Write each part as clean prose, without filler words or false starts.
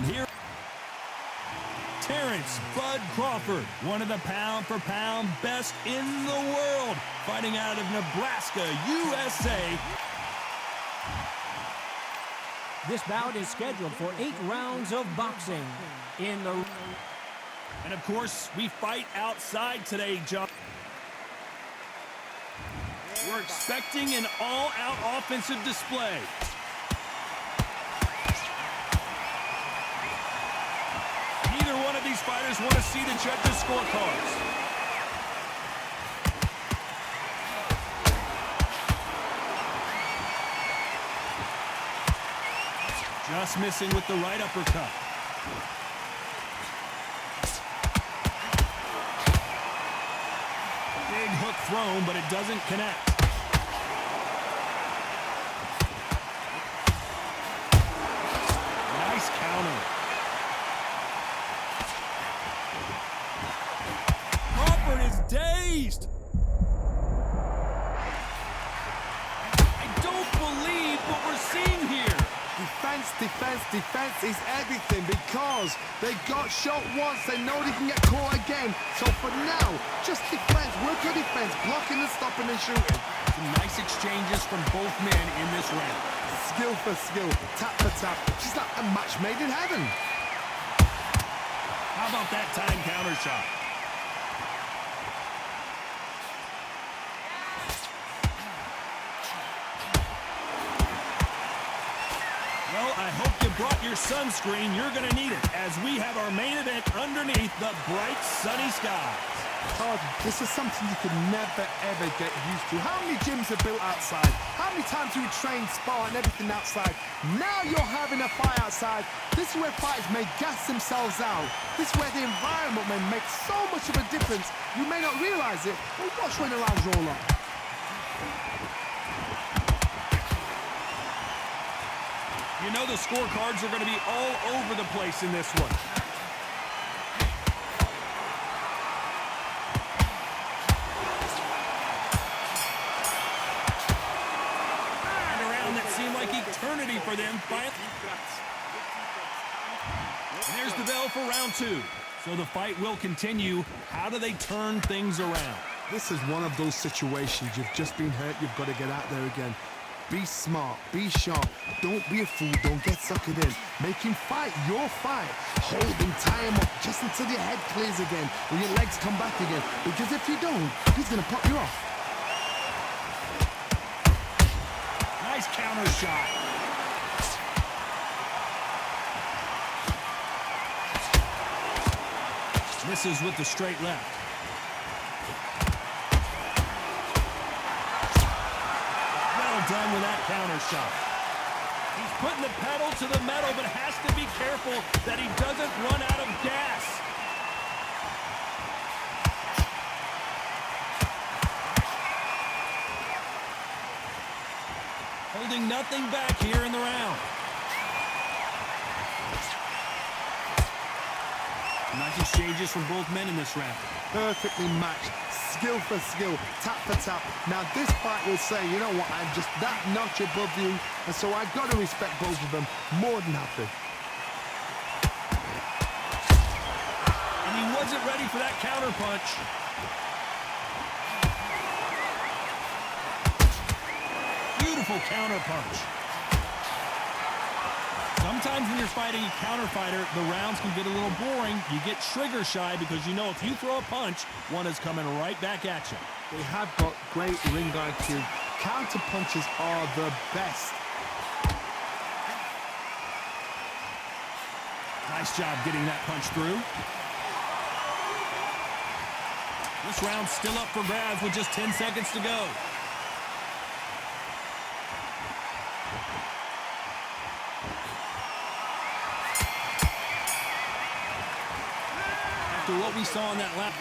And here, Terrence Bud Crawford, one of the pound-for-pound best in the world, fighting out of Nebraska, USA. This bout is scheduled for 8 rounds of boxing. And of course, we fight outside today, John. We're expecting an all-out offensive display. Neither one of these fighters want to see the judges' scorecards. Just missing with the right uppercut. Big hook thrown, but it doesn't connect. Nice counter. Crawford is dazed. I don't believe what we're seeing here. Defense is everything because they got shot once, they know they can get caught again. So for now, just defense, work your defense, blocking and stopping and shooting. Some nice exchanges from both men in this round. Skill for skill, tap for tap, just like a match made in heaven. How about that time counter shot? Well, I hope you brought your sunscreen. You're going to need it as we have our main event underneath the bright sunny skies. Todd, this is something you could never, ever get used to. How many gyms are built outside? How many times do we train, spar, and everything outside? Now you're having a fight outside. This is where fighters may gas themselves out. This is where the environment may make so much of a difference. You may not realize it, but watch when the rounds roll up. You know the scorecards are going to be all over the place in this one. And a round that seemed like eternity for them. And there's the bell for round 2. So the fight will continue. How do they turn things around? This is one of those situations. You've just been hurt. You've got to get out there again. Be smart, be sharp, don't be a fool, don't get suckered in. Make him fight your fight. Hold him, tie him up just until your head clears again or your legs come back again. Because if you don't, he's going to pop you off. Nice counter shot. Misses with the straight left. Done with that counter shot. He's putting the pedal to the metal, but has to be careful that he doesn't run out of gas. Holding nothing back here in the round. Nice exchanges from both men in this round. Perfectly matched. Skill for skill, tap for tap. Now this fight will say, you know what, I'm just that notch above you, and so I've got to respect both of them more than happy. And he wasn't ready for that counter punch. Beautiful counter punch. Sometimes when you're fighting a counter fighter, the rounds can get a little boring. You get trigger shy because you know if you throw a punch, one is coming right back at you. They have got great ring IQ. Counter punches are the best. Nice job getting that punch through. This round's still up for grabs with just 10 seconds to go. What we saw in that lap.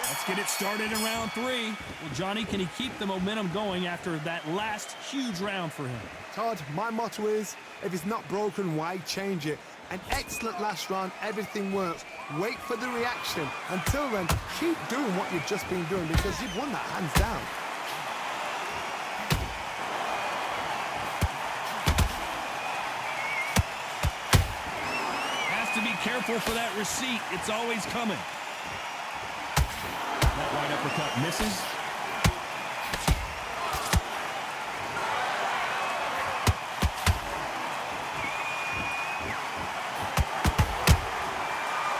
Let's get it started in round 3. Well, Johnny, can he keep the momentum going after that last huge round for him? Todd, my motto is, if it's not broken, why change it? An excellent last round, everything works. Wait for the reaction. Until then, keep doing what you've just been doing because you've won that hands down. be careful for that receipt. It's always coming. That right uppercut misses.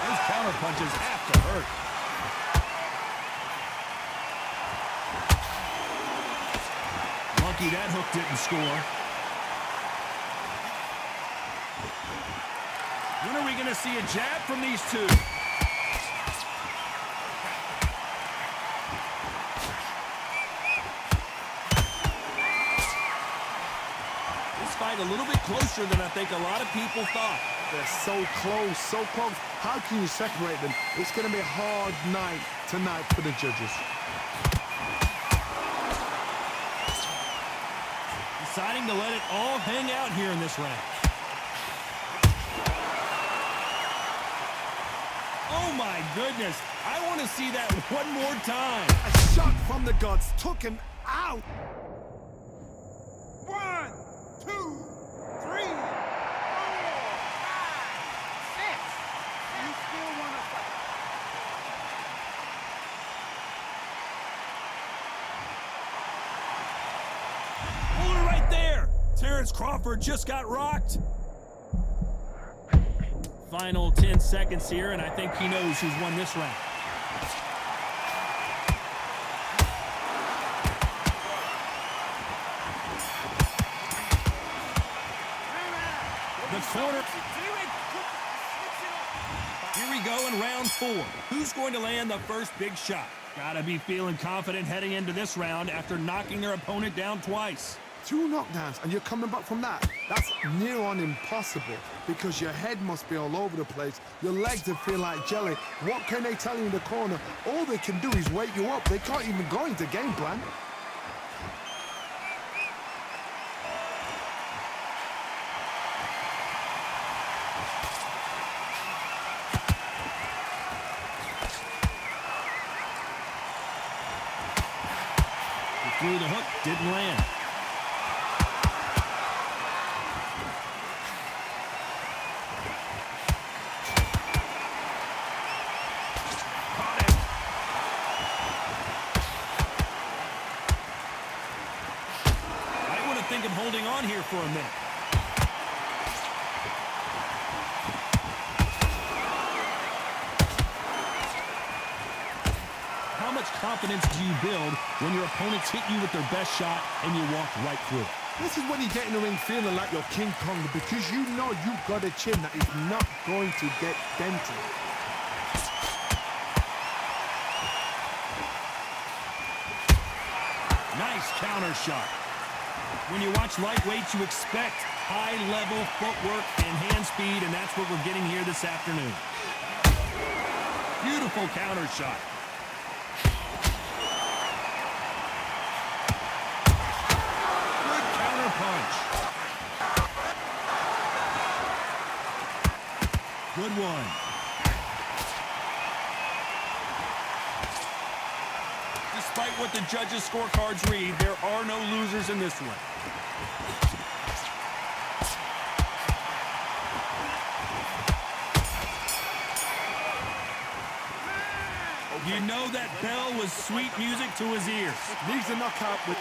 Those counter punches have to hurt. Lucky that hook didn't score. When are we going to see a jab from these two? This fight a little bit closer than I think a lot of people thought. They're so close, so close. How can you separate them? It's going to be a hard night tonight for the judges. Deciding to let it all hang out here in this round. Oh my goodness, I want to see that one more time. A shot from the gods took him out. 1, 2, 3, 4, 5, 6. You still want to fight? Hold it right there. Terrence Crawford just got rocked. Final 10 seconds here, and I think he knows who's won this round. The corner. Here we go in round 4. Who's going to land the first big shot? Gotta be feeling confident heading into this round after knocking their opponent down twice. 2 knockdowns, and you're coming back from that. That's near on impossible because your head must be all over the place. Your legs will feel like jelly. What can they tell you in the corner? All they can do is wake you up. They can't even go into game plan. He threw the hook, didn't land. Think of holding on here for a minute. How much confidence do you build when your opponents hit you with their best shot and you walk right through it? This is when you get in the ring feeling like you're King Kong because you know you've got a chin that is not going to get dented. Nice counter shot. When you watch lightweights, you expect high-level footwork and hand speed, and that's what we're getting here this afternoon. Beautiful counter shot. Good counter punch. Good one. Despite what the judges' scorecards read, there are no losers in this one. You know that bell was sweet music to his ears. Needs a knockout with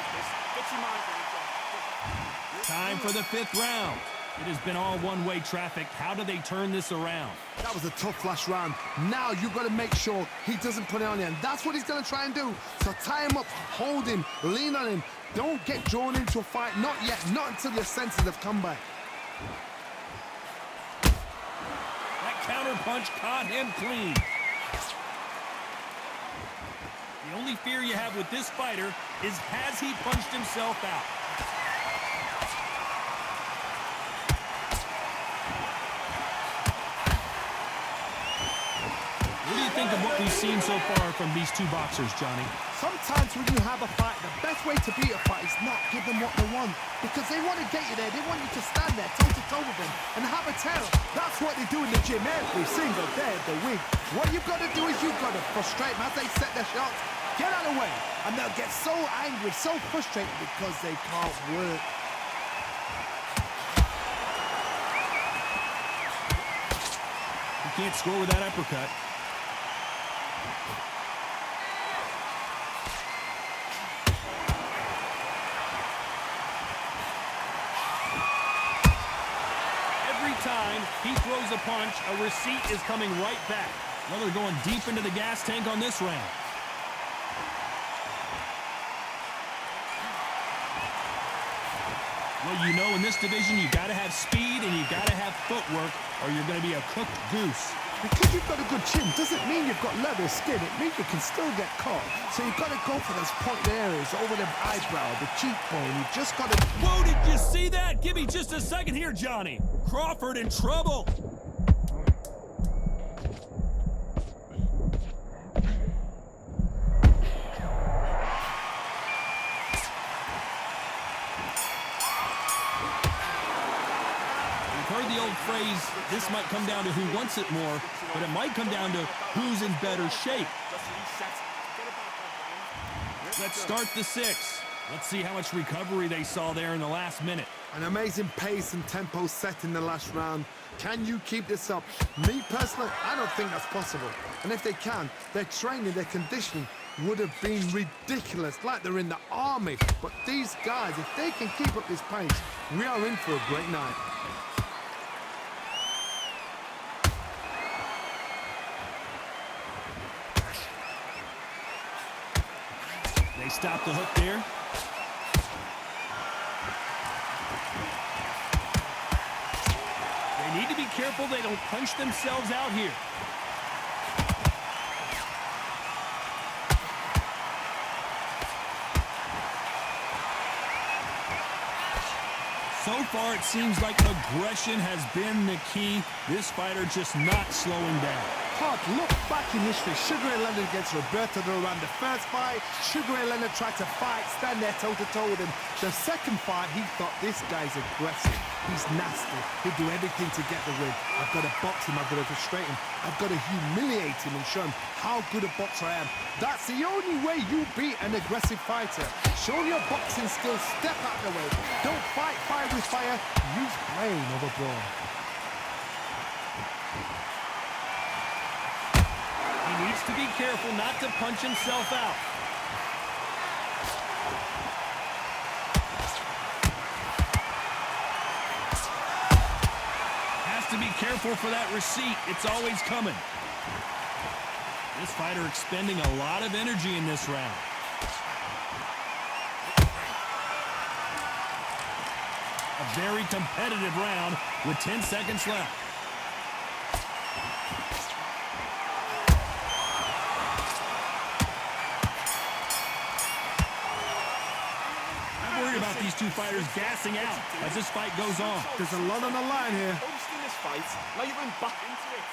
Time for the 5th round. It has been all one-way traffic. How do they turn this around? That was a tough last round. Now you've got to make sure he doesn't put it on you, and that's what he's going to try and do. So tie him up, hold him, lean on him. Don't get drawn into a fight. Not yet. Not until your senses have come back. That counter punch caught him clean. The only fear you have with this fighter is has he punched himself out? What do you think of what we've seen so far from these two boxers, Johnny? Sometimes when you have a fight, the best way to beat a fight is not give them what they want. Because they want to get you there. They want you to stand there, toe-to-toe with them, and have a tell. That's what they do in the gym every single day of the week. What you've got to do is you've got to frustrate them as they set their shots. Get out of the way. And they'll get so angry, so frustrated because they can't work. can't score with that uppercut. Every time he throws a punch, a receipt is coming right back. Well, they're going deep into the gas tank on this round. Well, you know, in this division, you got to have speed and you got to have footwork, or you're going to be a cooked goose. Because you've got a good chin doesn't mean you've got leather skin. It means you can still get caught. So you've got to go for those point areas over the eyebrow, the cheekbone. You've just got to... Whoa, did you see that? Give me just a second here, Johnny. Crawford in trouble. Heard the old phrase, this might come down to who wants it more, but it might come down to who's in better shape. Let's start the 6. Let's see how much recovery they saw there in the last minute. An amazing pace and tempo set in the last round. Can you keep this up? Me personally, I don't think that's possible. And if they can, their training, their conditioning would have been ridiculous, like they're in the army. But these guys, if they can keep up this pace, we are in for a great night. They stop the hook there. They need to be careful they don't punch themselves out here. So far, it seems like aggression has been the key. This fighter just not slowing down. Todd, look back in history. Sugar Ray Leonard against Roberto Duran. The first fight, Sugar Ray Leonard tried to fight, stand there toe-to-toe with him. The second fight, he thought, this guy's aggressive. He's nasty. He'll do everything to get the win. I've got to box him. I've got to frustrate him. I've got to humiliate him and show him how good a boxer I am. That's the only way you beat an aggressive fighter. Show your boxing skills. Step out the way. Don't fight fire with fire. Use brain over brawn. He needs to be careful not to punch himself out. Has to be careful for that receipt. It's always coming. This fighter expending a lot of energy in this round. A very competitive round with 10 seconds left. About these two fighters gassing out as this fight goes on. There's a lot on the line here. This fight, now you're back into it.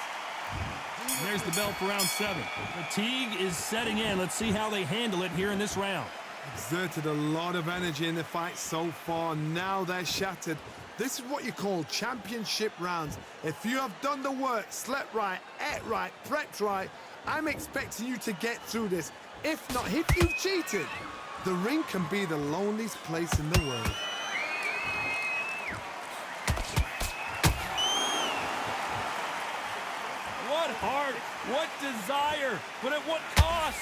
And there's the bell for round 7. Fatigue is setting in. Let's see how they handle it here in this round. Exerted a lot of energy in the fight so far. Now they're shattered. This is what you call championship rounds. If you have done the work, slept right, ate right, prepped right, I'm expecting you to get through this. If not, if you've cheated, the ring can be the loneliest place in the world. What heart, what desire, but at what cost?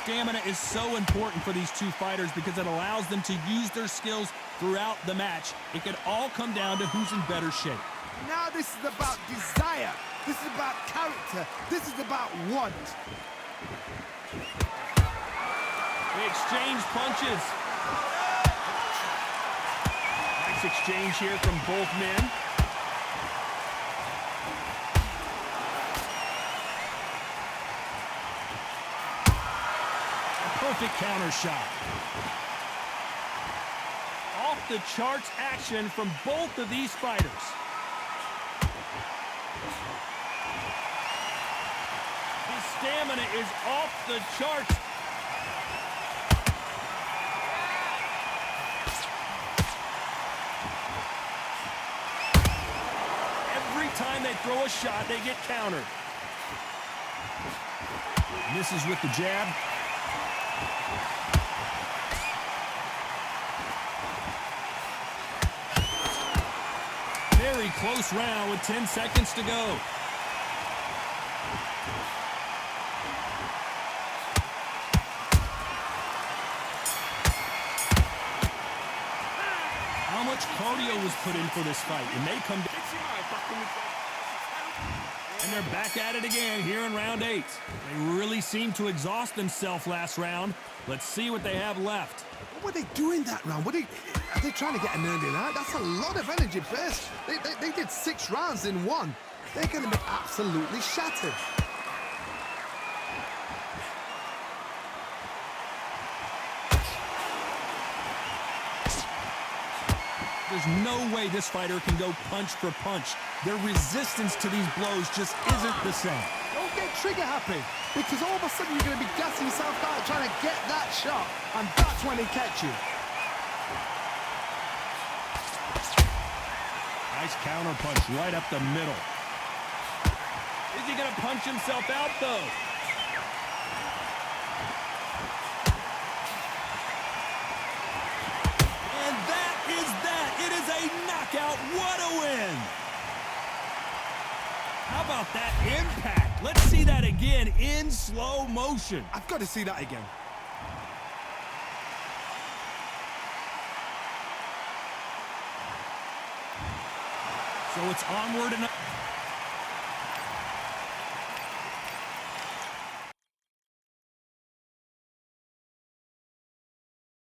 Stamina is so important for these two fighters because it allows them to use their skills throughout the match. It could all come down to who's in better shape. Now this is about desire. This is about character. This is about want. They exchange punches. Nice exchange here from both men. A perfect counter shot. Off the charts action from both of these fighters. Stamina is off the charts. Every time they throw a shot, they get countered. Misses with the jab. Very close round with 10 seconds to go. How much cardio was put in for this fight? It may come down. And they're back at it again here in round 8. They really seemed to exhaust themselves last round. Let's see what they have left. What were they doing that round? Are they trying to get an early night? That's a lot of energy burst. They did 6 rounds in one. They're going to be absolutely shattered. There's no way this fighter can go punch for punch. Their resistance to these blows just isn't the same. Don't get trigger happy, because all of a sudden you're going to be gassing yourself out trying to get that shot, and that's when they catch you. Nice counter punch right up the middle. Is he going to punch himself out, though? And that is that. It is a knockout. What a win. How about that impact? Let's see that again in slow motion. I've got to see that again. So it's onward and